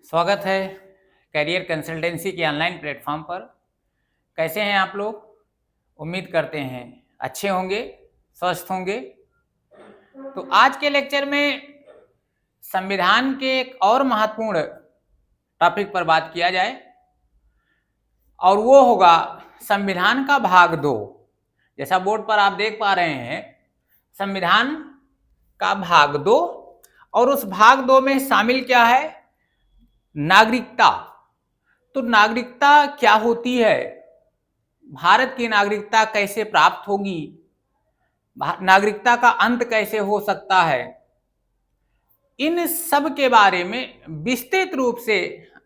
स्वागत है career consultancy के ऑनलाइन प्लेटफॉर्म पर। कैसे हैं आप लोग? उम्मीद करते हैं अच्छे होंगे, स्वस्थ होंगे। तो आज के लेक्चर में संविधान के एक और महत्वपूर्ण टॉपिक पर बात किया जाए और वो होगा संविधान का भाग 2। जैसा बोर्ड पर आप देख पा रहे हैं, संविधान का भाग 2, और उस भाग 2 में शामिल क्या है? नागरिकता। तो नागरिकता क्या होती है? भारत की नागरिकता कैसे प्राप्त होगी? नागरिकता का अंत कैसे हो सकता है? इन सब के बारे में विस्तृत रूप से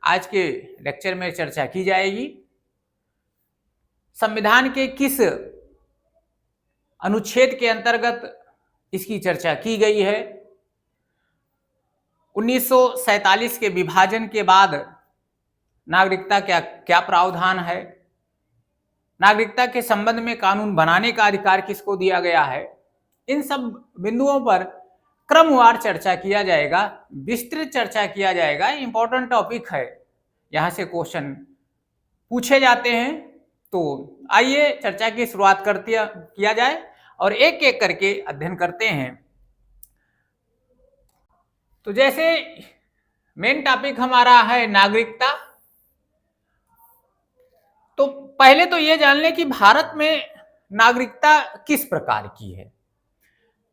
आज के लेक्चर में चर्चा की जाएगी। संविधान के किस अनुच्छेद के अंतर्गत इसकी चर्चा की गई है? 1947 के विभाजन के बाद नागरिकता क्या प्रावधान है? नागरिकता के संबंध में कानून बनाने का अधिकार किसको दिया गया है? इन सब बिंदुओं पर क्रमवार चर्चा किया जाएगा, विस्तृत चर्चा किया जाएगा। इंपॉर्टेंट टॉपिक है, यहां से क्वेश्चन पूछे जाते हैं। तो आइए चर्चा की शुरुआत किया जाए और एक एक करके अध्ययन करते हैं। तो जैसे मेन टॉपिक हमारा है नागरिकता, तो पहले तो ये जान लें कि भारत में नागरिकता किस प्रकार की है।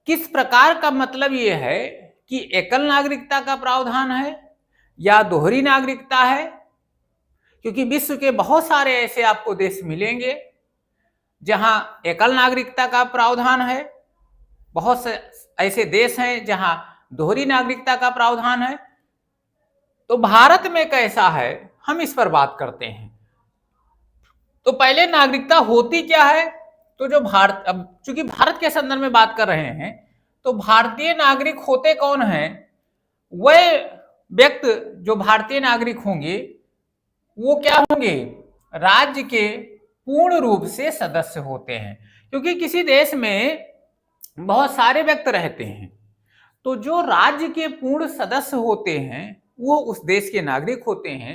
किस प्रकार का मतलब ये है कि एकल नागरिकता का प्रावधान है या दोहरी नागरिकता है, क्योंकि विश्व के बहुत सारे ऐसे आपको देश मिलेंगे जहां एकल नागरिकता का प्रावधान है, बहुत से ऐसे देश हैं जहां दोहरी नागरिकता का प्रावधान है। तो भारत में कैसा है, हम इस पर बात करते हैं। तो पहले नागरिकता होती क्या है? तो जो भारत, अब चूंकि भारत के संदर्भ में बात कर रहे हैं, तो भारतीय नागरिक होते कौन हैं? वह व्यक्ति जो भारतीय नागरिक होंगे वो क्या होंगे? राज्य के पूर्ण रूप से सदस्य होते हैं। क्योंकि किसी देश में बहुत सारे व्यक्ति रहते हैं, तो जो राज्य के पूर्ण सदस्य होते हैं वो उस देश के नागरिक होते हैं।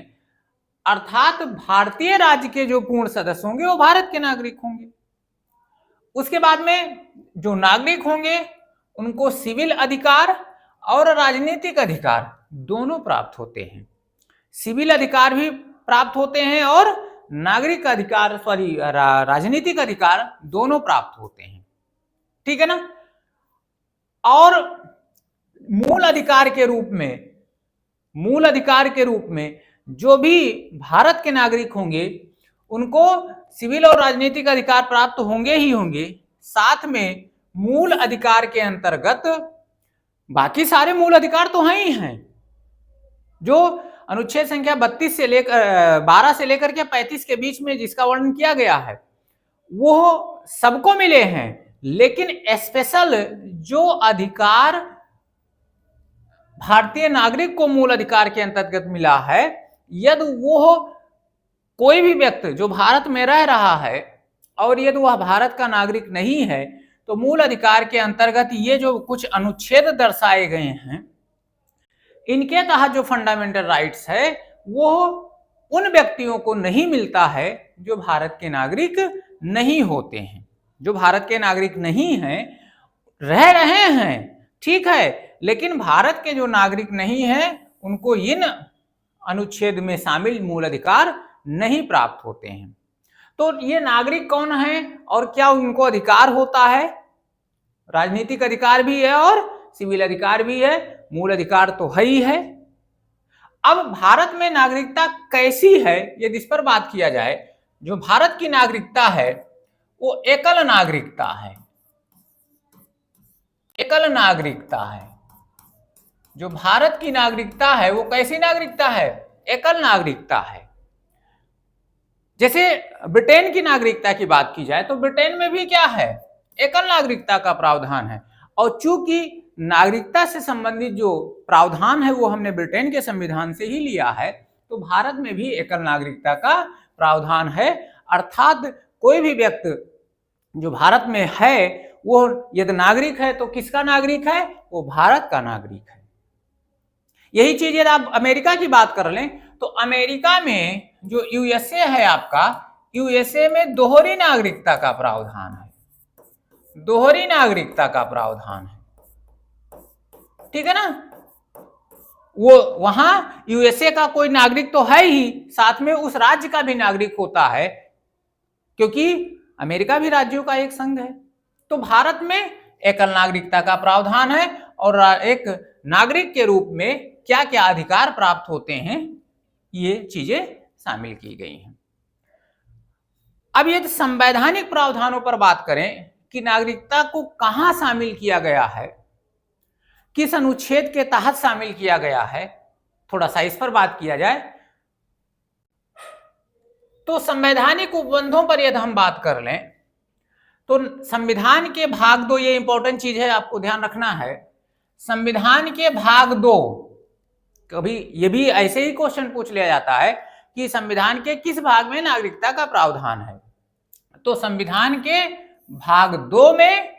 अर्थात भारतीय राज्य के जो पूर्ण सदस्य होंगे वो भारत के नागरिक होंगे। उसके बाद में जो नागरिक होंगे उनको सिविल अधिकार और राजनीतिक अधिकार दोनों प्राप्त होते हैं। सिविल अधिकार भी प्राप्त होते हैं और नागरिक अधिकार राजनीतिक अधिकार दोनों प्राप्त होते हैं। ठीक है ना? और मूल अधिकार के रूप में जो भी भारत के नागरिक होंगे उनको सिविल और राजनीतिक अधिकार प्राप्त होंगे ही होंगे। साथ में मूल अधिकार के अंतर्गत बाकी सारे मूल अधिकार तो हैं ही हैं, जो अनुच्छेद संख्या 32 से लेकर 12 से लेकर के 35 के बीच में जिसका वर्णन किया गया है वो सबको मिले हैं। लेकिन स्पेशल जो अधिकार भारतीय नागरिक को मूल अधिकार के अंतर्गत मिला है, यदि वो कोई भी व्यक्ति जो भारत में रह रहा है और यदि वह भारत का नागरिक नहीं है, तो मूल अधिकार के अंतर्गत ये जो कुछ अनुच्छेद दर्शाए गए हैं, इनके तहत जो फंडामेंटल राइट्स है वो उन व्यक्तियों को नहीं मिलता है जो भारत के नागरिक नहीं होते हैं। जो भारत के नागरिक नहीं हैं, रह रहे हैं, ठीक है, लेकिन भारत के जो नागरिक नहीं हैं उनको इन अनुच्छेद में शामिल मूल अधिकार नहीं प्राप्त होते हैं। तो ये नागरिक कौन है और क्या उनको अधिकार होता है? राजनीतिक अधिकार भी है और सिविल अधिकार भी है, मूल अधिकार तो है ही है। अब भारत में नागरिकता कैसी है यदि इस पर बात किया जाए, जो भारत की नागरिकता है वो एकल नागरिकता है। एकल नागरिकता है। जो भारत की नागरिकता है वो कैसी नागरिकता है? एकल नागरिकता है। जैसे ब्रिटेन की नागरिकता की बात की जाए तो ब्रिटेन में भी क्या है? एकल नागरिकता का प्रावधान है। और चूंकि नागरिकता से संबंधित जो प्रावधान है वो हमने ब्रिटेन के संविधान से ही लिया है, तो भारत में भी एकल नागरिकता का प्रावधान है। अर्थात कोई भी व्यक्ति जो भारत में है वो यदि नागरिक है तो किसका नागरिक है? वो भारत का नागरिक है। यही चीज यदि आप अमेरिका की बात कर लें तो अमेरिका में जो यूएसए है आपका, यूएसए में दोहरी नागरिकता का प्रावधान है, दोहरी नागरिकता का प्रावधान है, ठीक है ना। वो वहां यूएसए का कोई नागरिक तो है ही, साथ में उस राज्य का भी नागरिक होता है, क्योंकि अमेरिका भी राज्यों का एक संघ है। तो भारत में एकल नागरिकता का प्रावधान है और एक नागरिक के रूप में क्या क्या अधिकार प्राप्त होते हैं, ये चीजें शामिल की गई हैं। अब यदि संवैधानिक प्रावधानों पर बात करें कि नागरिकता को कहां शामिल किया गया है, किस अनुच्छेद के तहत शामिल किया गया है, थोड़ा सा इस पर बात किया जाए। तो संवैधानिक उपबंधों पर यदि हम बात कर लें तो संविधान के भाग 2, ये इंपॉर्टेंट चीज है, आपको ध्यान रखना है। संविधान के भाग 2, कभी ये भी ऐसे ही क्वेश्चन पूछ लिया जाता है कि संविधान के किस भाग में नागरिकता का प्रावधान है। तो संविधान के भाग 2 में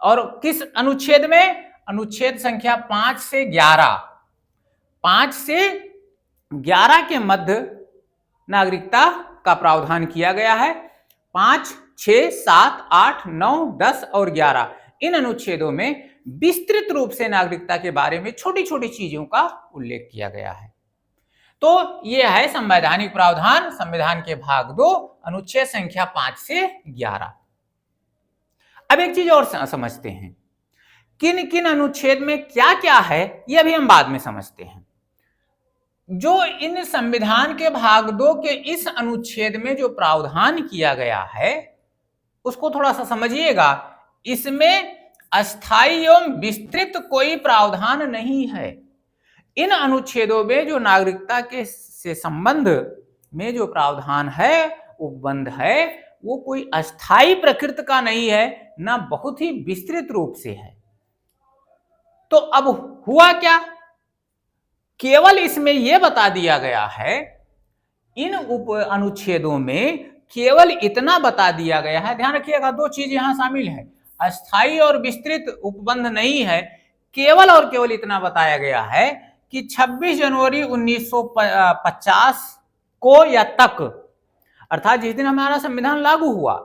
और किस अनुच्छेद में, अनुच्छेद संख्या 5 से 11, 5 से 11 के मध्य नागरिकता का प्रावधान किया गया है। 5, 6, 7, 8, 9, 10 और 11 इन अनुच्छेदों में विस्तृत रूप से नागरिकता के बारे में छोटी छोटी चीजों का उल्लेख किया गया है। तो यह है संवैधानिक प्रावधान, संविधान के भाग 2 अनुच्छेद संख्या 5 से 11। अब एक चीज और समझते हैं, किन किन अनुच्छेद में क्या क्या है, यह अभी हम बाद में समझते हैं। जो इन संविधान के भाग 2 के इस अनुच्छेद में जो प्रावधान किया गया है उसको थोड़ा सा समझिएगा। इसमें अस्थायी एवं विस्तृत कोई प्रावधान नहीं है। इन अनुच्छेदों में जो नागरिकता के से संबंध में जो प्रावधान है, उपबंध है, वो कोई अस्थायी प्रकृति का नहीं है, ना बहुत ही विस्तृत रूप से है। तो अब हुआ क्या, केवल इसमें यह बता दिया गया है, इन उप अनुच्छेदों में केवल इतना बता दिया गया है, ध्यान रखिएगा 2 चीज यहां शामिल है, अस्थायी और विस्तृत उपबंध नहीं है। केवल और केवल इतना बताया गया है कि 26 जनवरी 1950 को या तक, अर्थात जिस दिन हमारा संविधान लागू हुआ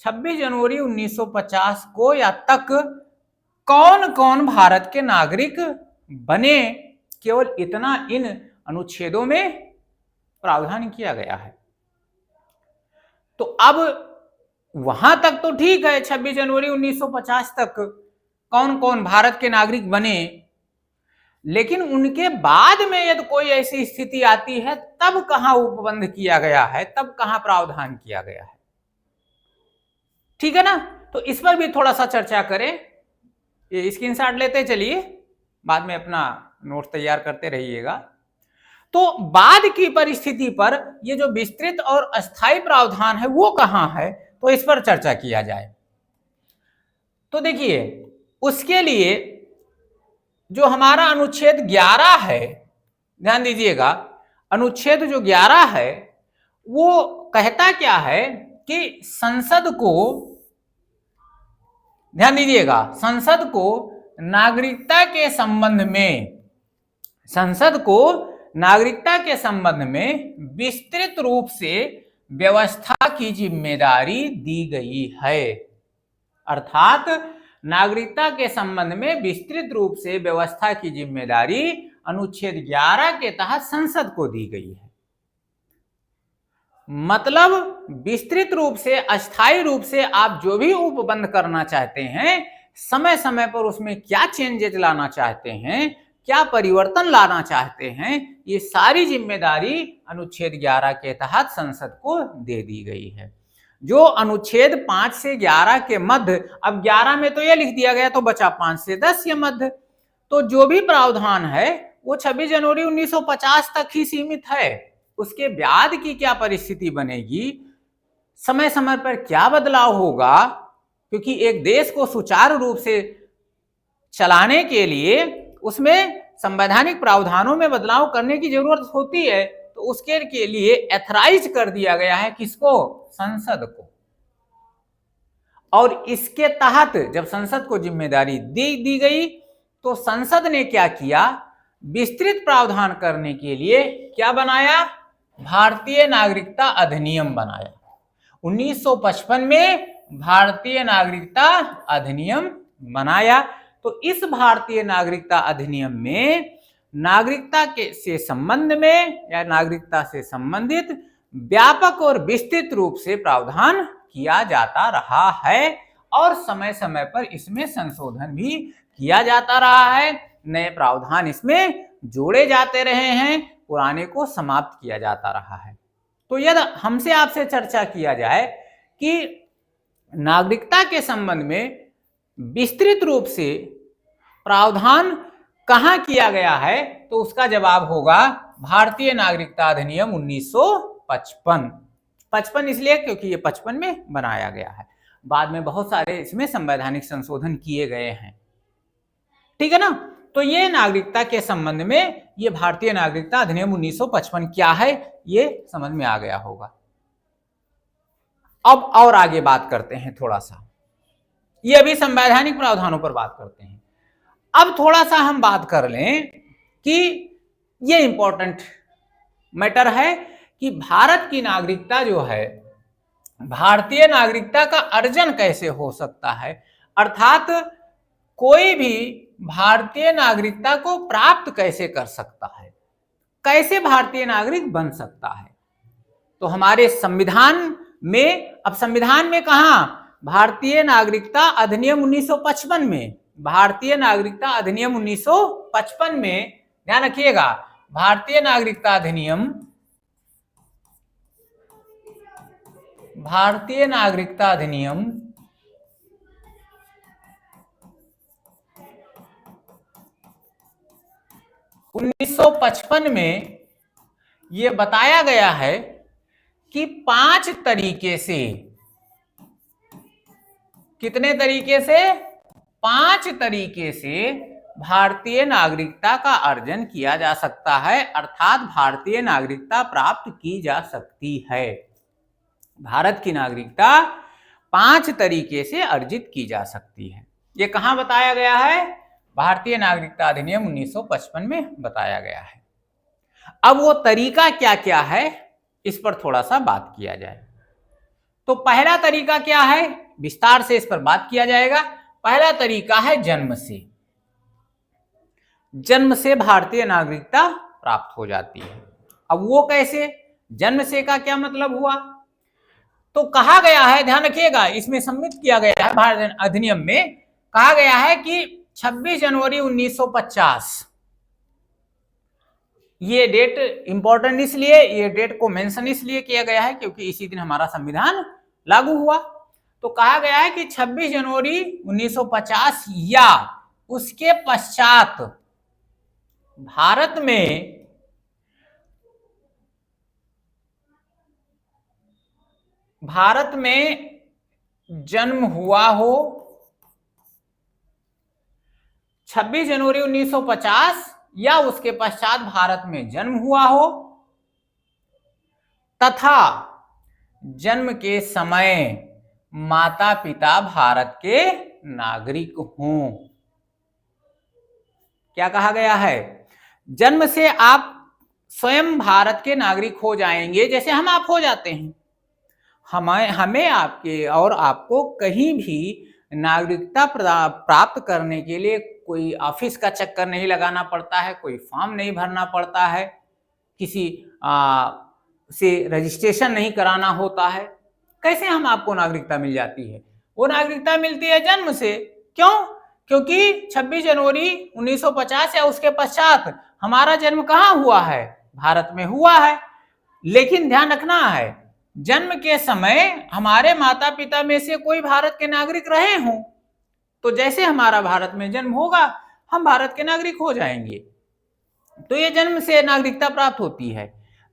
26 जनवरी 1950 को या तक कौन कौन भारत के नागरिक बने, केवल इतना इन अनुच्छेदों में प्रावधान किया गया है। तो अब वहां तक तो ठीक है, 26 जनवरी 1950 तक कौन कौन भारत के नागरिक बने, लेकिन उनके बाद में यदि कोई ऐसी स्थिति आती है तब कहां उपबंध किया गया है, तब कहां प्रावधान किया गया है, ठीक है ना। तो इस पर भी थोड़ा सा चर्चा करें, ये स्क्रीनशॉट लेते चलिए, बाद में अपना नोट तैयार करते रहिएगा। तो बाद की परिस्थिति पर ये जो विस्तृत और अस्थायी प्रावधान है वो कहां है, तो इस पर चर्चा किया जाए। तो देखिए, उसके लिए जो हमारा अनुच्छेद 11 है, ध्यान दीजिएगा, अनुच्छेद जो 11 है वो कहता क्या है कि संसद को, ध्यान दीजिएगा, संसद को नागरिकता के संबंध में, संसद को नागरिकता के संबंध में विस्तृत रूप से व्यवस्था की जिम्मेदारी दी गई है। अर्थात नागरिकता के संबंध में विस्तृत रूप से व्यवस्था की जिम्मेदारी अनुच्छेद 11 के तहत संसद को दी गई है। मतलब विस्तृत रूप से, अस्थायी रूप से आप जो भी उपबंध करना चाहते हैं, समय समय पर उसमें क्या चेंजेस लाना चाहते हैं, क्या परिवर्तन लाना चाहते हैं, ये सारी जिम्मेदारी अनुच्छेद 11 के तहत संसद को दे दी गई है। जो अनुच्छेद 5 से 11 के मध्य, अब 11 में तो यह लिख दिया गया तो बचा 5 से 10 के मध्य, तो जो भी प्रावधान है वो 26 जनवरी 1950 तक ही सीमित है। उसके बाद की क्या परिस्थिति बनेगी, समय समय पर क्या बदलाव होगा, क्योंकि एक देश को सुचारू रूप से चलाने के लिए उसमें संवैधानिक प्रावधानों में बदलाव करने की जरूरत होती है, तो उसके के लिए एथराइज कर दिया गया है किसको, संसद को। और इसके तहत जब संसद को जिम्मेदारी दी गई तो संसद ने क्या किया, विस्तृत प्रावधान करने के लिए क्या बनाया? भारतीय नागरिकता अधिनियम बनाया। 1955 में भारतीय नागरिकता अधिनियम बनाया। तो इस भारतीय नागरिकता अधिनियम में नागरिकता के से संबंध में या नागरिकता से संबंधित व्यापक और विस्तृत रूप से प्रावधान किया जाता रहा है और समय समय पर इसमें संशोधन भी किया जाता रहा है। नए प्रावधान इसमें जोड़े जाते रहे हैं, पुराने को समाप्त किया जाता रहा है। तो यदि हमसे आपसे चर्चा किया जाए कि नागरिकता के संबंध में विस्तृत रूप से प्रावधान कहां किया गया है, तो उसका जवाब होगा भारतीय नागरिकता अधिनियम 1955। 55 इसलिए क्योंकि ये 55 में बनाया गया है। बाद में बहुत सारे इसमें संवैधानिक संशोधन किए गए हैं, ठीक है ना। तो ये नागरिकता के संबंध में ये भारतीय नागरिकता अधिनियम 1955 क्या है, ये समझ में आ गया होगा। अब और आगे बात करते हैं थोड़ा सा, ये अभी संवैधानिक प्रावधानों पर बात करते हैं। अब थोड़ा सा हम बात कर लें कि ये इंपॉर्टेंट मैटर है कि भारत की नागरिकता जो है, भारतीय नागरिकता का अर्जन कैसे हो सकता है, अर्थात कोई भी भारतीय नागरिकता को प्राप्त कैसे कर सकता है, कैसे भारतीय नागरिक बन सकता है। तो हमारे संविधान में, अब संविधान में कहा, भारतीय नागरिकता अधिनियम 1955 में, भारतीय नागरिकता अधिनियम 1955 में, ध्यान रखिएगा, भारतीय नागरिकता अधिनियम 1955 में यह बताया गया है कि 5 तरीके से, कितने तरीके से, 5 तरीके से भारतीय नागरिकता का अर्जन किया जा सकता है, अर्थात भारतीय नागरिकता प्राप्त की जा सकती है। भारत की नागरिकता 5 तरीके से अर्जित की जा सकती है। यह कहां बताया गया है? भारतीय नागरिकता अधिनियम 1955 में बताया गया है। अब वो तरीका क्या क्या है, इस पर थोड़ा सा बात किया जाए। तो पहला तरीका क्या है, विस्तार से इस पर बात किया जाएगा। पहला तरीका है जन्म से। जन्म से भारतीय नागरिकता प्राप्त हो जाती है। अब वो कैसे, जन्म से का क्या मतलब हुआ? तो कहा गया है, ध्यान रखिएगा, इसमें सम्मिलित किया गया है भारत अधिनियम में, कहा गया है कि 26 जनवरी 1950, ये डेट इंपॉर्टेंट इसलिए, ये डेट को मेंशन इसलिए किया गया है क्योंकि इसी दिन हमारा संविधान लागू हुआ। तो कहा गया है कि 26 जनवरी 1950 या उसके पश्चात भारत में जन्म हुआ हो, 26 जनवरी 1950 या उसके पश्चात भारत में जन्म हुआ हो, तथा जन्म के समय माता पिता भारत के नागरिक हों। क्या कहा गया है? जन्म से आप स्वयं भारत के नागरिक हो जाएंगे, जैसे हम आप हो जाते हैं। हमें आपके और आपको कहीं भी नागरिकता प्राप्त करने के लिए कोई ऑफिस का चक्कर नहीं लगाना पड़ता है, कोई फॉर्म नहीं भरना पड़ता है, किसी से रजिस्ट्रेशन नहीं कराना होता है। कैसे हम आपको नागरिकता मिल जाती है? वो नागरिकता मिलती है जन्म से। क्यों? क्योंकि 26 जनवरी 1950 या उसके पश्चात हमारा जन्म कहाँ हुआ है? भारत में हुआ है। लेकिन ध्यान रखना है, जन्म के समय हमारे माता पिता में से कोई भारत के नागरिक रहे हों, तो जैसे हमारा भारत में जन्म होगा हम भारत के नागरिक हो जाएंगे। तो ये जन्म से नागरिकता प्राप्त होती है।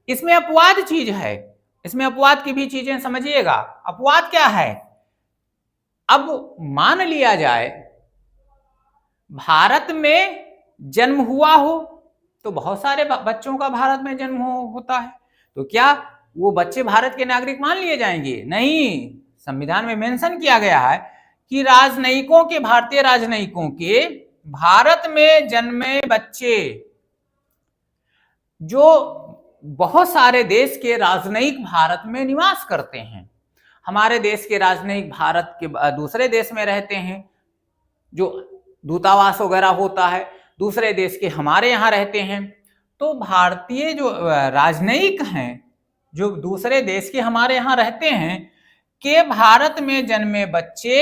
इसमें अपवाद चीज है, इसमें अपवाद की भी चीजें समझिएगा। अपवाद क्या है? अब मान लिया जाए भारत में जन्म हुआ हो, तो बहुत सारे बच्चों का भारत में जन्म होता है, तो क्या वो बच्चे भारत के नागरिक मान लिए जाएंगे? नहीं। संविधान में मेंशन किया गया है कि राजनयिकों के, भारतीय राजनयिकों के भारत में जन्मे बच्चे जो बहुत सारे देश के राजनयिक भारत में निवास करते हैं। हमारे देश के राजनयिक भारत के दूसरे देश में रहते हैं, जो दूतावास वगैरह होता है, दूसरे देश के हमारे यहाँ रहते हैं। तो भारतीय जो राजनयिक हैं, जो दूसरे देश के हमारे यहाँ रहते हैं, के भारत में जन्मे बच्चे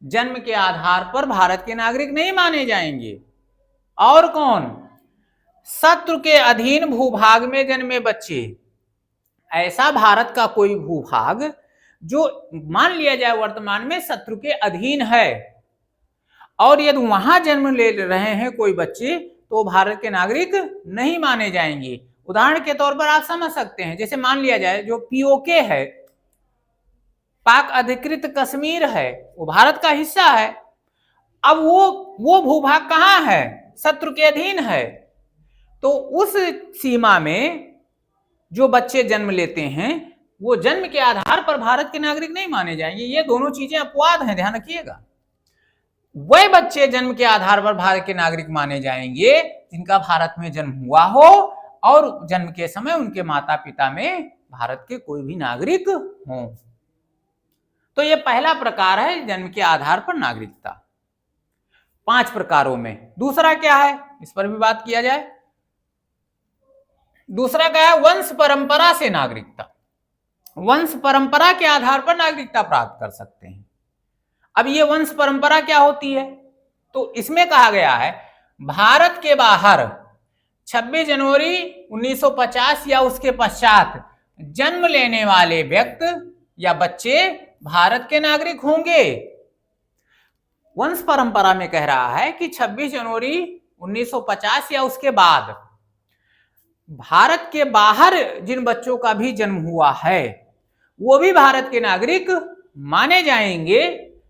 जन्म के आधार पर भारत के नागरिक नहीं माने जाएंगे। और कौन? शत्रु के अधीन भूभाग में जन्मे बच्चे। ऐसा भारत का कोई भूभाग जो मान लिया जाए वर्तमान में शत्रु के अधीन है, और यदि वहां जन्म ले रहे हैं कोई बच्चे, तो भारत के नागरिक नहीं माने जाएंगे। उदाहरण के तौर पर आप समझ सकते हैं, जैसे मान लिया जाए जो पीओके है, पाक अधिकृत कश्मीर है, वो भारत का हिस्सा है। अब वो भूभाग कहाँ है? शत्रु के अधीन है। तो उस सीमा में जो बच्चे जन्म लेते हैं, वो जन्म के आधार पर भारत के नागरिक नहीं माने जाएंगे। ये दोनों चीजें अपवाद हैं, ध्यान रखिएगा। वह बच्चे जन्म के आधार पर भारत के नागरिक माने जाएंगे जिनका भारत में जन्म हुआ हो और जन्म के समय उनके माता पिता में भारत के कोई भी नागरिक हों। तो यह पहला प्रकार है जन्म के आधार पर नागरिकता। 5 प्रकारों में दूसरा क्या है, इस पर भी बात किया जाए। दूसरा क्या है? वंश परंपरा से नागरिकता। वंश परंपरा के आधार पर नागरिकता प्राप्त कर सकते हैं। अब ये वंश परंपरा क्या होती है? तो इसमें कहा गया है भारत के बाहर 26 जनवरी 1950 या उसके पश्चात जन्म लेने वाले व्यक्ति या बच्चे भारत के नागरिक होंगे। वंश परंपरा में कह रहा है कि 26 जनवरी 1950 या उसके बाद भारत के बाहर जिन बच्चों का भी जन्म हुआ है वो भी भारत के नागरिक माने जाएंगे,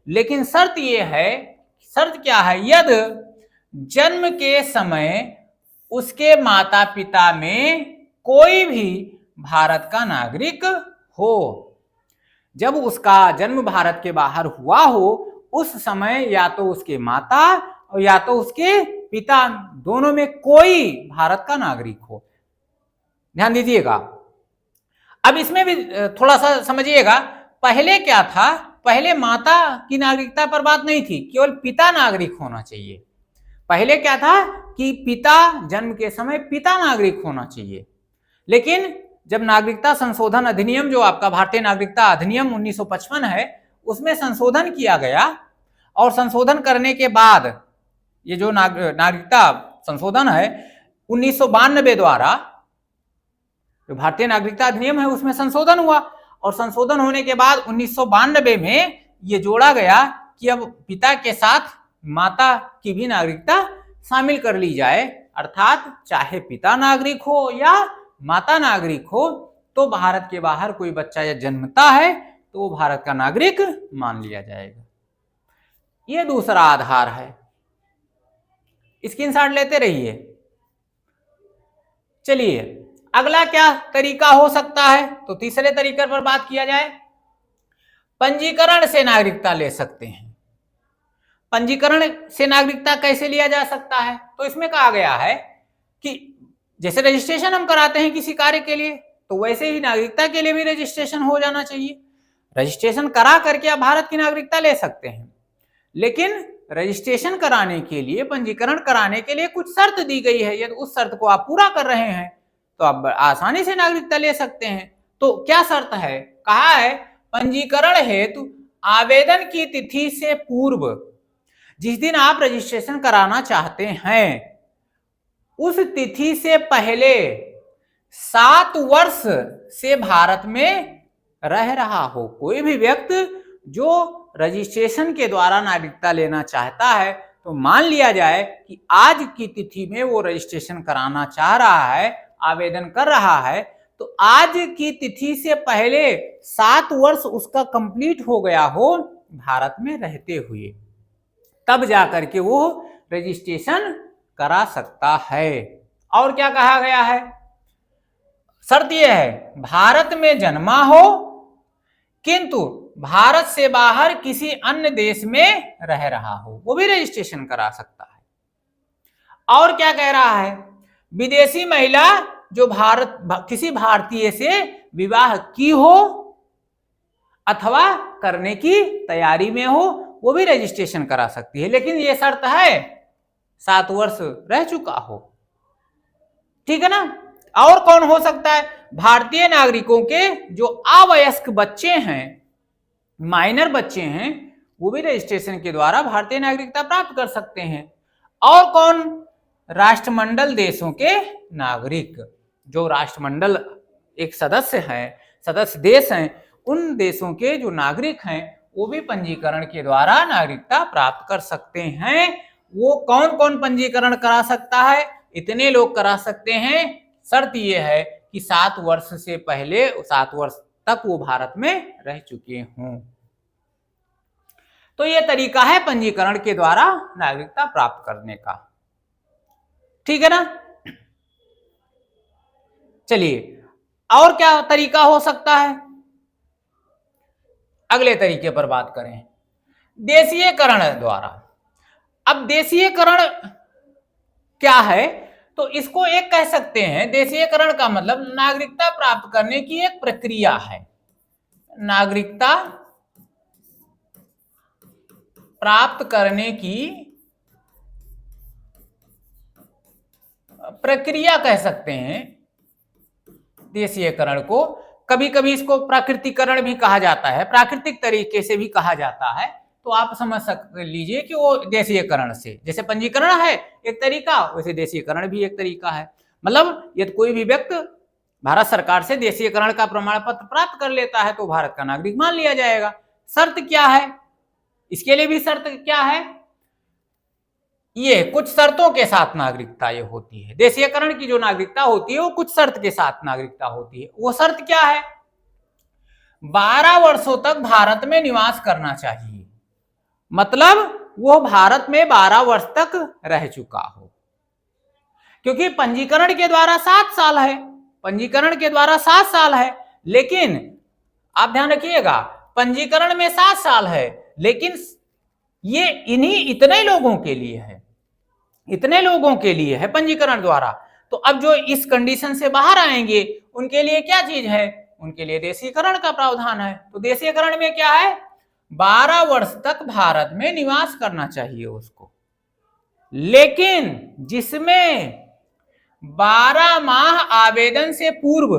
लेकिन शर्त यह है, शर्त क्या है? यदि जन्म के समय उसके माता पिता में कोई भी भारत का नागरिक हो। जब उसका जन्म भारत के बाहर हुआ हो, उस समय या तो उसके माता और या तो उसके पिता दोनों में कोई भारत का नागरिक हो। ध्यान दीजिएगा। अब इसमें भी थोड़ा सा समझिएगा, पहले क्या था? पहले माता की नागरिकता पर बात नहीं थी, केवल पिता नागरिक होना चाहिए। पहले क्या था कि पिता जन्म के समय पिता नागरिक होना चाहिए। लेकिन जब नागरिकता संशोधन अधिनियम, जो आपका भारतीय नागरिकता अधिनियम 1955 है, उसमें संशोधन किया गया, और संशोधन करने के बाद ये जो नागरिकता संशोधन है 1992 द्वारा, जो भारतीय नागरिकता अधिनियम है उसमें संशोधन हुआ, और संशोधन होने के बाद 1992 में ये जोड़ा गया कि अब पिता के साथ माता की भी नागरिकता शामिल कर ली जाए। अर्थात चाहे पिता नागरिक हो या माता नागरिक हो, तो भारत के बाहर कोई बच्चा या जन्मता है तो वो भारत का नागरिक मान लिया जाएगा। ये दूसरा आधार है, स्क्रीनशॉट लेते रहिए। चलिए अगला क्या तरीका हो सकता है? तो तीसरे तरीके पर बात किया जाए। पंजीकरण से नागरिकता ले सकते हैं। पंजीकरण से नागरिकता कैसे लिया जा सकता है? तो इसमें कहा गया है कि जैसे रजिस्ट्रेशन हम कराते हैं किसी कार्य के लिए, तो वैसे ही नागरिकता के लिए भी रजिस्ट्रेशन हो जाना चाहिए। रजिस्ट्रेशन करा करके आप भारत की नागरिकता ले सकते हैं, लेकिन रजिस्ट्रेशन कराने के लिए, पंजीकरण कराने के लिए कुछ शर्त दी गई है। यदि उस शर्त को आप पूरा कर रहे हैं तो आप आसानी से नागरिकता ले सकते हैं। तो क्या शर्त है? कहा है पंजीकरण हेतु आवेदन की तिथि से पूर्व, जिस दिन आप रजिस्ट्रेशन कराना चाहते हैं उस तिथि से पहले 7 वर्ष से भारत में रह रहा हो कोई भी व्यक्ति जो रजिस्ट्रेशन के द्वारा नागरिकता लेना चाहता है। तो मान लिया जाए कि आज की तिथि में वो रजिस्ट्रेशन कराना चाह रहा है, आवेदन कर रहा है, तो आज की तिथि से पहले 7 वर्ष उसका कंप्लीट हो गया हो भारत में रहते हुए, तब जाकर के वो रजिस्ट्रेशन करा सकता है। और क्या कहा गया है? शर्त यह है भारत में जन्मा हो किंतु भारत से बाहर किसी अन्य देश में रह रहा हो, वो भी रजिस्ट्रेशन करा सकता है। और क्या कह रहा है? विदेशी महिला जो किसी भारतीय से विवाह की हो अथवा करने की तैयारी में हो, वो भी रजिस्ट्रेशन करा सकती है, लेकिन ये शर्त है 7 वर्ष रह चुका हो। ठीक है ना। और कौन हो सकता है? भारतीय नागरिकों के जो अवयस्क बच्चे हैं, माइनर बच्चे हैं, वो भी रजिस्ट्रेशन के द्वारा भारतीय नागरिकता प्राप्त कर सकते हैं। और कौन? राष्ट्रमंडल देशों के नागरिक, जो राष्ट्रमंडल एक सदस्य देश हैं, उन देशों के जो नागरिक हैं वो भी पंजीकरण के द्वारा नागरिकता प्राप्त कर सकते हैं। वो कौन कौन पंजीकरण करा सकता है? इतने लोग करा सकते हैं। शर्त यह है कि 7 वर्ष से पहले 7 वर्ष तक वो भारत में रह चुके हों। तो यह तरीका है पंजीकरण के द्वारा नागरिकता प्राप्त करने का। ठीक है ना। चलिए, और क्या तरीका हो सकता है? अगले तरीके पर बात करें, देशीयकरण द्वारा। अब देशीयकरण क्या है? तो इसको एक कह सकते हैं, देशीयकरण का मतलब नागरिकता प्राप्त करने की एक प्रक्रिया है। नागरिकता प्राप्त करने की प्रक्रिया कह सकते हैं देशीयकरण को। कभी कभी इसको प्राकृतिकरण भी कहा जाता है, प्राकृतिक तरीके से भी कहा जाता है। तो आप समझ लीजिए कि वो देशीयकरण से, जैसे पंजीकरण है एक तरीका, वैसे देशीयकरण भी एक तरीका है। मतलब यदि कोई भी व्यक्ति भारत सरकार से देशीयकरण का प्रमाण पत्र प्राप्त कर लेता है तो भारत का नागरिक मान लिया जाएगा। शर्त क्या है? इसके लिए भी शर्त क्या है? ये कुछ शर्तों के साथ नागरिकता ये होती है। देशीयकरण की जो नागरिकता होती है वो कुछ शर्त के साथ नागरिकता होती है। वो शर्त क्या है? 12 वर्षों तक भारत में निवास करना चाहिए, मतलब वो भारत में 12 वर्ष तक रह चुका हो। क्योंकि पंजीकरण के द्वारा 7 साल है, पंजीकरण के द्वारा 7 साल है, लेकिन आप ध्यान रखिएगा पंजीकरण में 7 साल है, लेकिन ये इतने लोगों के लिए है, इतने लोगों के लिए है पंजीकरण द्वारा। तो अब जो इस कंडीशन से बाहर आएंगे उनके लिए क्या चीज है? उनके लिए देशीयकरण का प्रावधान है। तो देशीयकरण में क्या है? 12 वर्ष तक भारत में निवास करना चाहिए उसको, लेकिन जिसमें 12 माह आवेदन से पूर्व,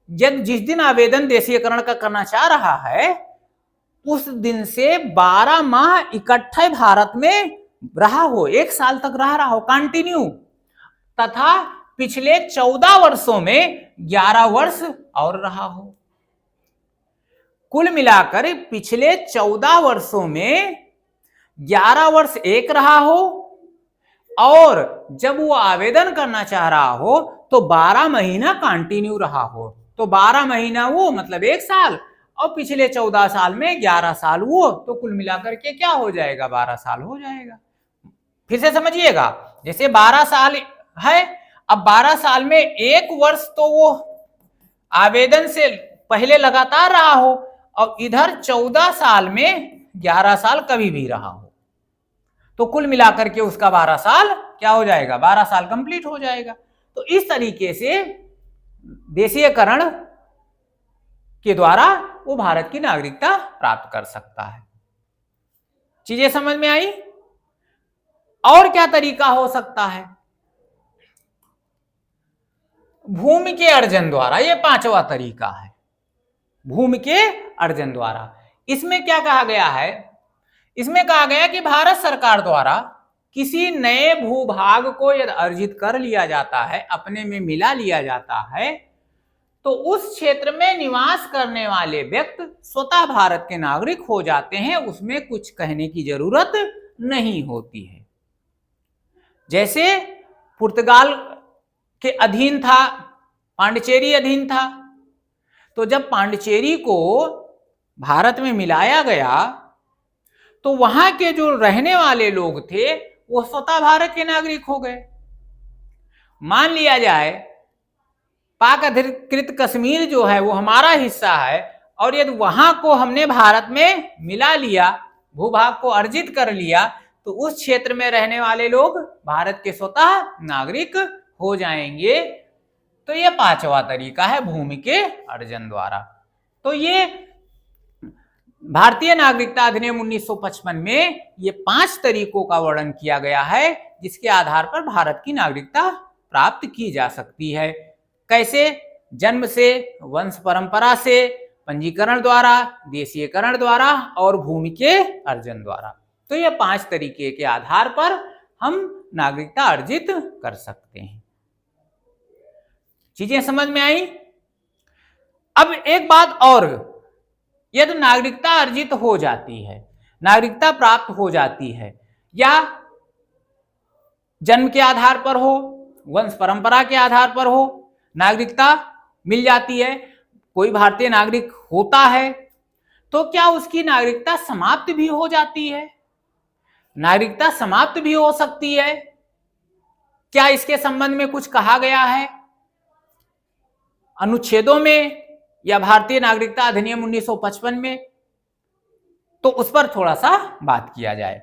जिस दिन आवेदन देशीयकरण का करना चाह रहा है उस दिन से 12 माह इकट्ठे भारत में रहा हो, 1 साल तक रहा हो कंटिन्यू, तथा पिछले 14 वर्षों में 11 वर्ष और रहा हो। कुल मिलाकर पिछले 14 वर्षों में 11 वर्ष एक रहा हो, और जब वो आवेदन करना चाह रहा हो तो 12 महीना कंटिन्यू रहा हो। तो 12 महीना वो मतलब 1 साल, और पिछले 14 साल में 11 साल वो, तो कुल मिलाकर के क्या हो जाएगा? 12 साल हो जाएगा। फिर से समझिएगा, जैसे 12 साल है, अब 12 साल में 1 वर्ष तो वो आवेदन से पहले लगातार रहा हो, और इधर 14 साल में 11 साल कभी भी रहा हो, तो कुल मिलाकर के उसका 12 साल क्या हो जाएगा? 12 साल कंप्लीट हो जाएगा। तो इस तरीके से देशीयकरण के द्वारा वो भारत की नागरिकता प्राप्त कर सकता है। चीजें समझ में आई? और क्या तरीका हो सकता है? भूमि के अर्जन द्वारा, ये 5वां तरीका है, भूमि के अर्जन द्वारा। इसमें क्या कहा गया है? इसमें कहा गया कि भारत सरकार द्वारा किसी नए भूभाग को यदि अर्जित कर लिया जाता है, अपने में मिला लिया जाता है, तो उस क्षेत्र में निवास करने वाले व्यक्ति स्वतः भारत के नागरिक हो जाते हैं, उसमें कुछ कहने की जरूरत नहीं होती है। जैसे पुर्तगाल के अधीन था, पांडिचेरी अधीन था, तो जब पांडिचेरी को भारत में मिलाया गया तो वहां के जो रहने वाले लोग थे वो स्वतः भारत के नागरिक हो गए। मान लिया जाए पाक अधिकृत कश्मीर जो है वो हमारा हिस्सा है, और यदि वहां को हमने भारत में मिला लिया, भूभाग को अर्जित कर लिया, तो उस क्षेत्र में रहने वाले लोग भारत के स्वतः नागरिक हो जाएंगे। तो ये पांचवा तरीका है भूमि के अर्जन द्वारा। तो ये भारतीय नागरिकता अधिनियम 1955 में ये 5 तरीकों का वर्णन किया गया है जिसके आधार पर भारत की नागरिकता प्राप्त की जा सकती है। कैसे? जन्म से, वंश परंपरा से, पंजीकरण द्वारा, देशीयकरण द्वारा और भूमि के अर्जन द्वारा। तो ये 5 तरीके के आधार पर हम नागरिकता अर्जित कर सकते हैं। चीजें समझ में आई? अब एक बात और, यदि नागरिकता अर्जित हो जाती है, नागरिकता प्राप्त हो जाती है, या जन्म के आधार पर हो, वंश परंपरा के आधार पर हो, नागरिकता मिल जाती है, कोई भारतीय नागरिक होता है, तो क्या उसकी नागरिकता समाप्त भी हो जाती है? नागरिकता समाप्त भी हो सकती है? क्या इसके संबंध में कुछ कहा गया है अनुच्छेदों में या भारतीय नागरिकता अधिनियम 1955 में? तो उस पर थोड़ा सा बात किया जाए।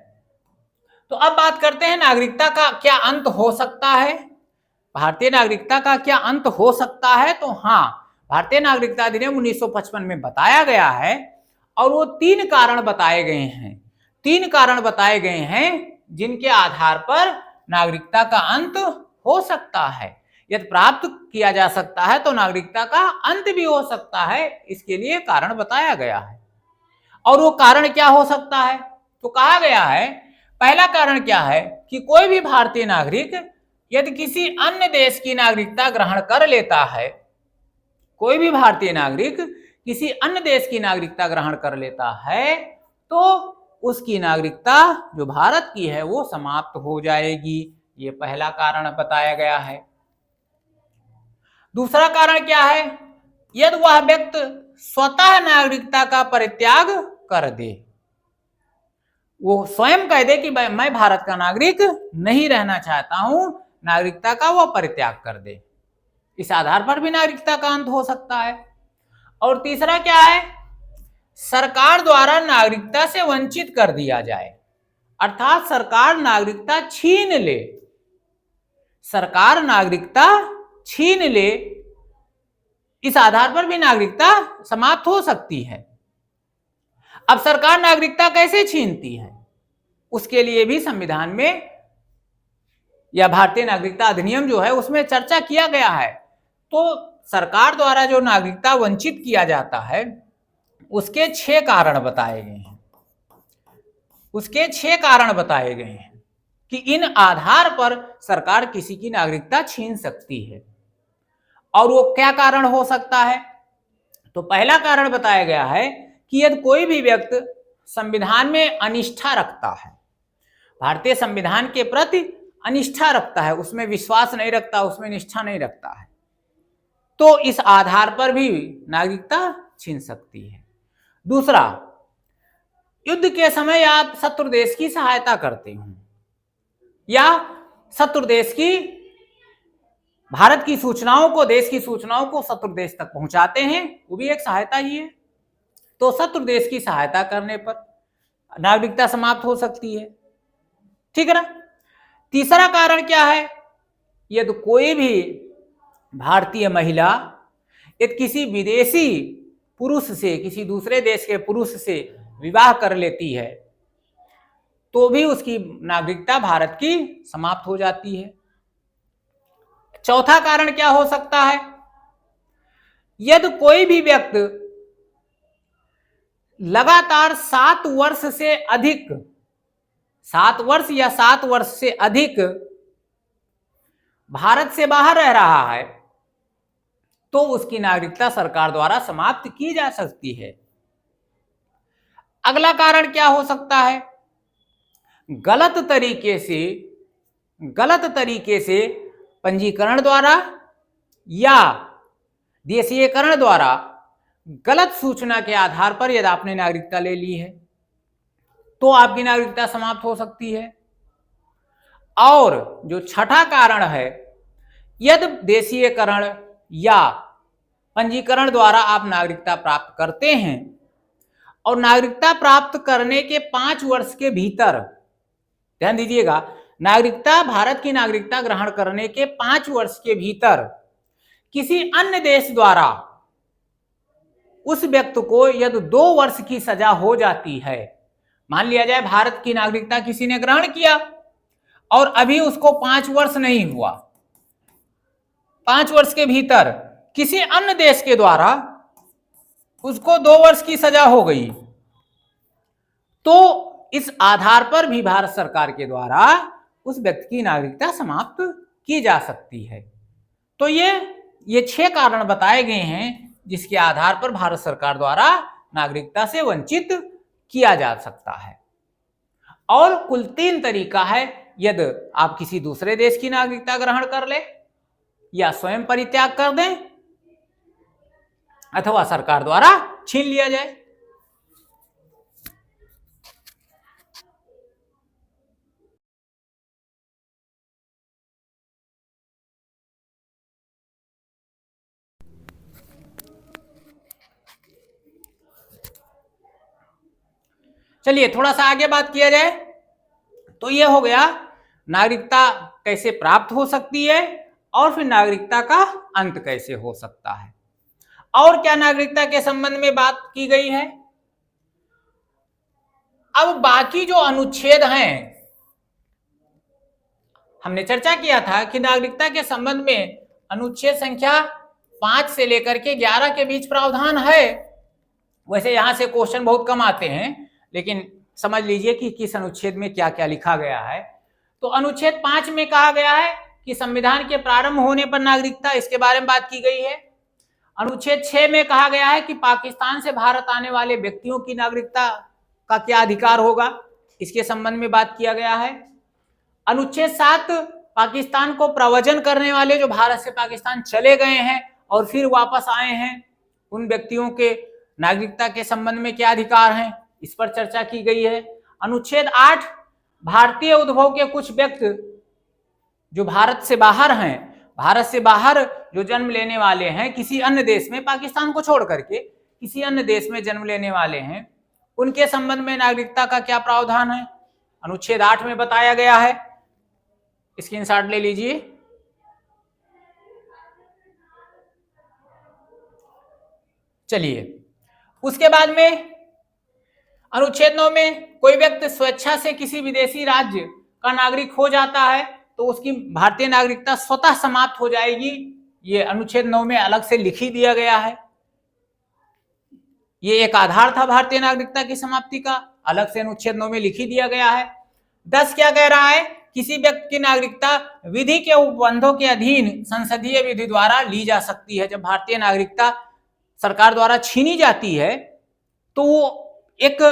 तो अब बात करते हैं नागरिकता का क्या अंत हो सकता है? भारतीय नागरिकता का क्या अंत हो सकता है? तो हाँ, भारतीय नागरिकता अधिनियम 1955 में बताया गया है और वो 3 कारण बताए गए हैं। 3 कारण बताए गए हैं जिनके आधार पर नागरिकता का अंत हो सकता है। यदि प्राप्त किया जा सकता है तो नागरिकता का अंत भी हो सकता है, इसके लिए कारण बताया गया है। और वो कारण क्या हो सकता है? तो कहा गया है, पहला कारण क्या है कि कोई भी भारतीय नागरिक यदि किसी अन्य देश की नागरिकता ग्रहण कर लेता है, कोई भी भारतीय नागरिक किसी अन्य देश की नागरिकता ग्रहण कर लेता है, तो उसकी नागरिकता जो भारत की है वो समाप्त हो जाएगी। ये पहला कारण बताया गया है। दूसरा कारण क्या है? यदि वह व्यक्ति स्वतः नागरिकता का परित्याग कर दे, वो स्वयं कह दे कि मैं भारत का नागरिक नहीं रहना चाहता हूं, नागरिकता का वो परित्याग कर दे, इस आधार पर भी नागरिकता का अंत हो सकता है। और तीसरा क्या है? सरकार द्वारा नागरिकता से वंचित कर दिया जाए, अर्थात सरकार नागरिकता छीन ले, सरकार नागरिकता छीन ले, इस आधार पर भी नागरिकता समाप्त हो सकती है। अब सरकार नागरिकता कैसे छीनती है, उसके लिए भी संविधान में या भारतीय नागरिकता अधिनियम जो है उसमें चर्चा किया गया है। तो सरकार द्वारा जो नागरिकता वंचित किया जाता है उसके 6 कारण बताए गए हैं। उसके 6 कारण बताए गए हैं कि इन आधार पर सरकार किसी की नागरिकता छीन सकती है। और वो क्या कारण हो सकता है? तो पहला कारण बताया गया है कि यदि कोई भी व्यक्ति संविधान में अनिष्ठा रखता है, भारतीय संविधान के प्रति अनिष्ठा रखता है, उसमें विश्वास नहीं रखता, उसमें निष्ठा नहीं रखता है, तो इस आधार पर भी नागरिकता छीन सकती है। दूसरा, युद्ध के समय आप शत्रु देश की सहायता करते हो या शत्रु देश की भारत की सूचनाओं को, देश की सूचनाओं को शत्रु देश तक पहुंचाते हैं, वो भी एक सहायता ही है। तो शत्रु देश की सहायता करने पर नागरिकता समाप्त हो सकती है, ठीक है ना। तीसरा कारण क्या है? यदि कोई भी भारतीय महिला यदि किसी विदेशी पुरुष से, किसी दूसरे देश के पुरुष से विवाह कर लेती है तो भी उसकी नागरिकता भारत की समाप्त हो जाती है। चौथा कारण क्या हो सकता है? यदि कोई भी व्यक्ति लगातार 7 वर्ष से अधिक, 7 वर्ष या 7 वर्ष से अधिक भारत से बाहर रह रहा है तो उसकी नागरिकता सरकार द्वारा समाप्त की जा सकती है। अगला कारण क्या हो सकता है? गलत तरीके से पंजीकरण द्वारा या देशीयकरण द्वारा गलत सूचना के आधार पर यदि आपने नागरिकता ले ली है तो आपकी नागरिकता समाप्त हो सकती है। और जो छठा कारण है, यदि देशीयकरण या पंजीकरण द्वारा आप नागरिकता प्राप्त करते हैं और नागरिकता प्राप्त करने के 5 वर्ष के भीतर, ध्यान दीजिएगा, नागरिकता, भारत की नागरिकता ग्रहण करने के 5 वर्ष के भीतर किसी अन्य देश द्वारा उस व्यक्ति को यदि 2 वर्ष की सजा हो जाती है, मान लिया जाए भारत की नागरिकता किसी ने ग्रहण किया और अभी उसको 5 वर्ष नहीं हुआ, 5 वर्ष के भीतर किसी अन्य देश के द्वारा उसको 2 वर्ष की सजा हो गई, तो इस आधार पर भी भारत सरकार के द्वारा उस व्यक्ति की नागरिकता समाप्त की जा सकती है। तो ये 6 कारण बताए गए हैं जिसके आधार पर भारत सरकार द्वारा नागरिकता से वंचित किया जा सकता है। और कुल 3 तरीका है, यदि आप किसी दूसरे देश की नागरिकता ग्रहण कर ले, या स्वयं परित्याग कर दें, अथवा सरकार द्वारा छीन लिया जाए। चलिए थोड़ा सा आगे बात किया जाए। तो यह हो गया नागरिकता कैसे प्राप्त हो सकती है और फिर नागरिकता का अंत कैसे हो सकता है। और क्या नागरिकता के संबंध में बात की गई है। अब बाकी जो अनुच्छेद हैं, हमने चर्चा किया था कि नागरिकता के संबंध में अनुच्छेद संख्या 5 से लेकर के 11 के बीच प्रावधान है। वैसे यहां से क्वेश्चन बहुत कम आते हैं, लेकिन समझ लीजिए कि किस अनुच्छेद में क्या क्या लिखा गया है। तो अनुच्छेद 5 में कहा गया है कि संविधान के प्रारंभ होने पर नागरिकता, इसके बारे में बात की गई है। अनुच्छेद 6 में कहा गया है कि पाकिस्तान से भारत आने वाले व्यक्तियों की नागरिकता का क्या अधिकार होगा, इसके संबंध में बात किया गया है। अनुच्छेद 7 पाकिस्तान को प्रव्रजन करने वाले जो भारत से पाकिस्तान चले गए हैं और फिर वापस आए हैं, उन व्यक्तियों के नागरिकता के संबंध में क्या अधिकार हैं, इस पर चर्चा की गई है। अनुच्छेद 8 भारतीय उद्भव के कुछ व्यक्ति जो भारत से बाहर हैं, भारत से बाहर जो जन्म लेने वाले हैं किसी अन्य देश में, पाकिस्तान को छोड़ करके किसी अन्य देश में जन्म लेने वाले हैं, उनके संबंध में नागरिकता का क्या प्रावधान है, अनुच्छेद 8 में बताया गया है। स्क्रीनशॉट ले लीजिए। चलिए उसके बाद में अनुच्छेद 9 में कोई व्यक्ति स्वेच्छा से किसी विदेशी राज्य का नागरिक हो जाता है तो उसकी भारतीय नागरिकता स्वतः समाप्त हो जाएगी। ये अनुच्छेद 9 में अलग से लिख ही दिया गया है। ये एक आधार था भारतीय नागरिकता की समाप्ति का, अलग से अनुच्छेद 9 में लिख ही दिया गया है। 10 क्या कह रहा है, किसी व्यक्ति की नागरिकता विधि के उपबंधों के अधीन संसदीय विधि द्वारा ली जा सकती है। जब भारतीय नागरिकता सरकार द्वारा छीनी जाती है तो वो एक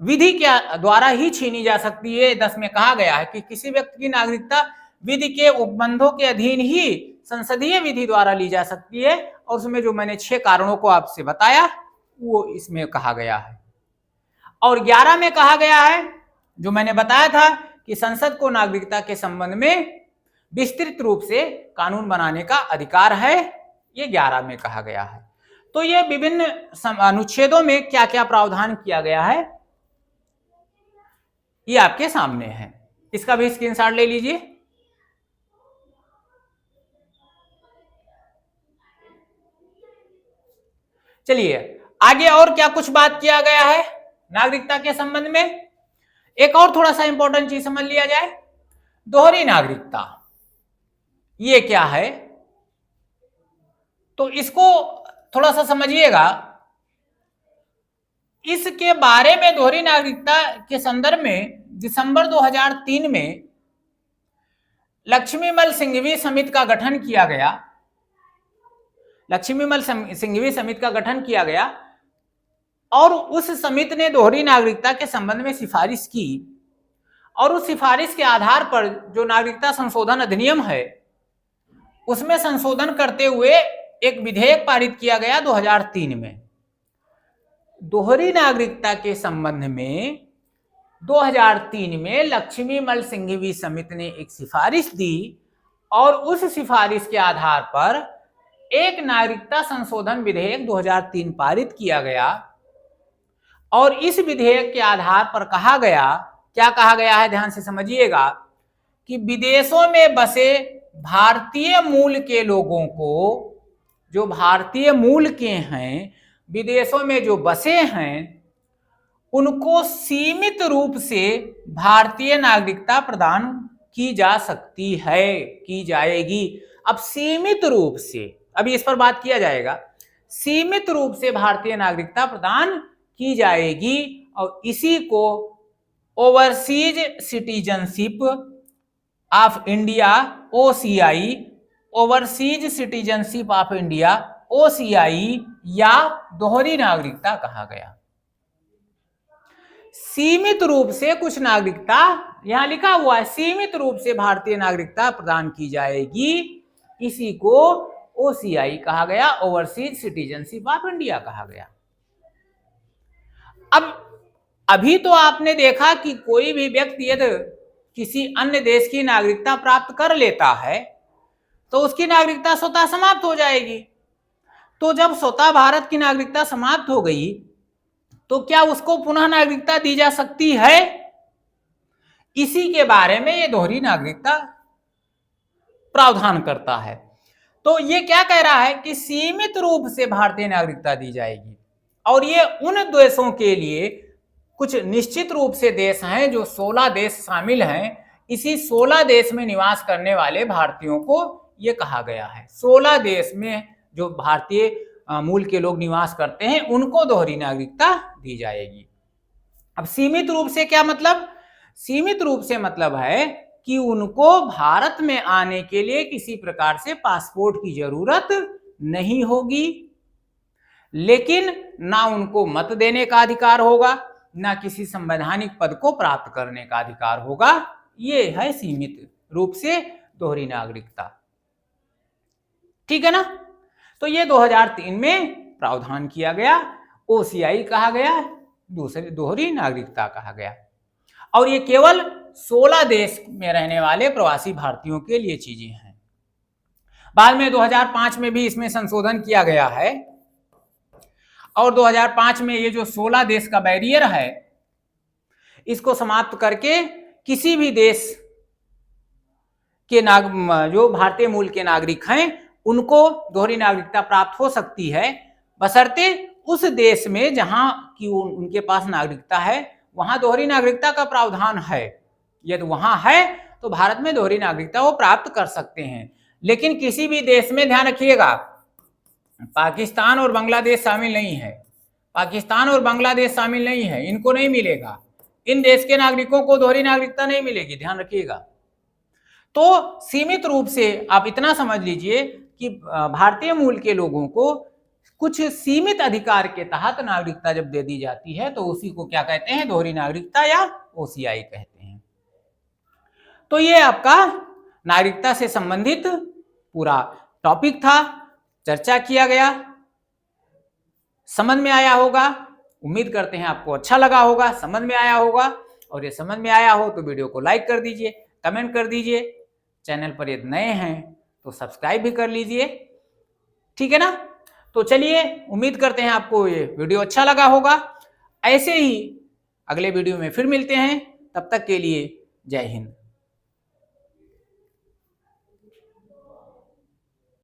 विधि के द्वारा ही छीनी जा सकती है। 10 में कहा गया है कि किसी व्यक्ति की नागरिकता विधि के उपबंधों के अधीन ही संसदीय विधि द्वारा ली जा सकती है, और उसमें जो मैंने 6 कारणों को आपसे बताया वो इसमें कहा गया है। और 11 में कहा गया है, जो मैंने बताया था कि संसद को नागरिकता के संबंध में विस्तृत रूप से कानून बनाने का अधिकार है, ये 11 में कहा गया है। तो ये विभिन्न अनुच्छेदों में क्या क्या प्रावधान किया गया है ये आपके सामने है। इसका भी स्क्रीनशॉट ले लीजिए। चलिए आगे और क्या कुछ बात किया गया है नागरिकता के संबंध में। एक और थोड़ा सा इंपॉर्टेंट चीज समझ लिया जाए, दोहरी नागरिकता ये क्या है, तो इसको थोड़ा सा समझिएगा। इसके बारे में दोहरी नागरिकता के संदर्भ में दिसंबर 2003 में लक्ष्मीमल सिंघवी समिति का गठन किया गया। लक्ष्मीमल सिंघवी समिति का गठन किया गया और उस समिति ने दोहरी नागरिकता के संबंध में सिफारिश की, और उस सिफारिश के आधार पर जो नागरिकता संशोधन अधिनियम है उसमें संशोधन करते हुए एक विधेयक पारित किया गया 2003 में। दोहरी नागरिकता के संबंध में 2003 में लक्ष्मीमल सिंघवी समिति ने एक सिफारिश दी, और उस सिफारिश के आधार पर एक नागरिकता संशोधन विधेयक 2003 पारित किया गया। और इस विधेयक के आधार पर कहा गया, क्या कहा गया है ध्यान से समझिएगा, कि विदेशों में बसे भारतीय मूल के लोगों को, जो भारतीय मूल के हैं, विदेशों में जो बसे हैं, उनको सीमित रूप से भारतीय नागरिकता प्रदान की जा सकती है, की जाएगी। अब सीमित रूप से, अभी इस पर बात किया जाएगा, सीमित रूप से भारतीय नागरिकता प्रदान की जाएगी और इसी को overseas citizenship of India OCI, overseas citizenship of India OCI या दोहरी नागरिकता कहा गया। सीमित रूप से कुछ नागरिकता, यहां लिखा हुआ है सीमित रूप से भारतीय नागरिकता प्रदान की जाएगी, इसी को OCI कहा गया, ओवरसीज सिटीजनशिप ऑफ इंडिया कहा गया। अब अभी तो आपने देखा कि कोई भी व्यक्ति यदि किसी अन्य देश की नागरिकता प्राप्त कर लेता है तो उसकी नागरिकता स्वतः समाप्त हो जाएगी। तो जब स्वतः भारत की नागरिकता समाप्त हो गई तो क्या उसको पुनः नागरिकता दी जा सकती है? इसी के बारे में ये दोहरी नागरिकता प्रावधान करता है। तो ये क्या कह रहा है कि सीमित रूप से भारतीय नागरिकता दी जाएगी और ये उन देशों के लिए, कुछ निश्चित रूप से देश हैं जो 16 देश शामिल हैं, इसी 16 देश में निवास करने वाले भारतीयों को ये कहा गया है। 16 देश में जो भारतीय मूल के लोग निवास करते हैं उनको दोहरी नागरिकता दी जाएगी। अब सीमित रूप से क्या मतलब? सीमित रूप से मतलब है कि उनको भारत में आने के लिए किसी प्रकार से पासपोर्ट की जरूरत नहीं होगी, लेकिन ना उनको मत देने का अधिकार होगा, ना किसी संवैधानिक पद को प्राप्त करने का अधिकार होगा। ये है सीमित रूप से दोहरी नागरिकता। ठीक है ना? तो ये 2003 में प्रावधान किया गया, OCI कहा गया, दूसरी दोहरी नागरिकता कहा गया। और ये केवल 16 देश में रहने वाले प्रवासी भारतीयों के लिए चीजें हैं। बाद में 2005 में भी इसमें संशोधन किया गया है और 2005 में ये जो 16 देश का बैरियर है इसको समाप्त करके किसी भी देश के जो भारतीय मूल के नागरिक हैं उनको दोहरी नागरिकता प्राप्त हो सकती है, बशर्ते उस देश में जहां की उनके पास नागरिकता है वहां दोहरी नागरिकता का प्रावधान है। यदि वहां है तो भारत में दोहरी नागरिकता वो प्राप्त कर सकते हैं। लेकिन किसी भी देश में, ध्यान रखिएगा, पाकिस्तान और बांग्लादेश शामिल नहीं है, पाकिस्तान और बांग्लादेश शामिल नहीं है, इनको नहीं मिलेगा, इन देश के नागरिकों को दोहरी नागरिकता नहीं मिलेगी, ध्यान रखिएगा। तो सीमित रूप से आप इतना समझ लीजिए कि भारतीय मूल के लोगों को कुछ सीमित अधिकार के तहत नागरिकता जब दे दी जाती है तो उसी को क्या कहते हैं? दोहरी नागरिकता या OCI कहते हैं। तो ये आपका नागरिकता से संबंधित पूरा टॉपिक था, चर्चा किया गया, समझ में आया होगा, उम्मीद करते हैं आपको अच्छा लगा होगा, समझ में आया होगा। और ये समझ में आया हो तो वीडियो को लाइक कर दीजिए, कमेंट कर दीजिए, चैनल पर यदि नए हैं तो सब्सक्राइब भी कर लीजिए। ठीक है ना? तो चलिए, उम्मीद करते हैं आपको ये वीडियो अच्छा लगा होगा। ऐसे ही अगले वीडियो में फिर मिलते हैं, तब तक के लिए जय हिंद।